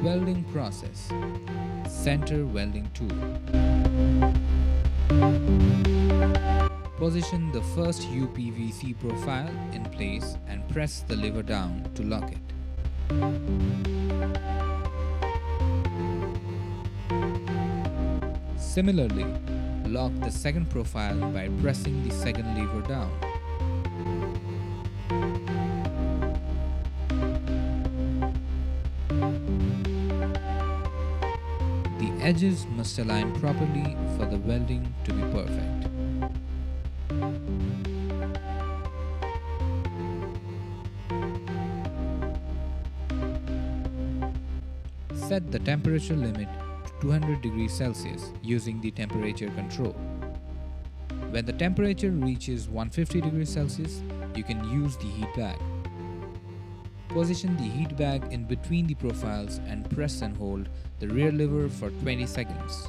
Welding process. Center welding tool. Position the first UPVC profile in place and press the lever down to lock it. Similarly, lock the second profile by pressing the second lever down. The edges must align properly for the welding to be perfect. Set the temperature limit to 200 degrees Celsius using the temperature control. When the temperature reaches 150 degrees Celsius, you can use the heat bag. Position the heat bag in between the profiles and press and hold the rear lever for 20 seconds.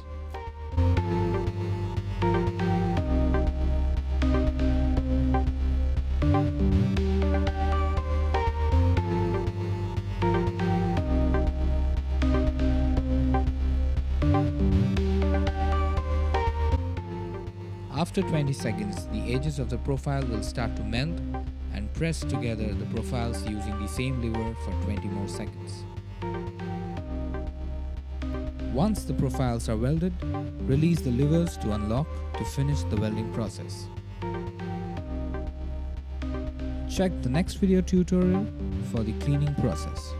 After 20 seconds, the edges of the profile will start to melt, and press together the profiles using the same lever for 20 more seconds. Once the profiles are welded, release the levers to unlock to finish the welding process. Check the next video tutorial for the cleaning process.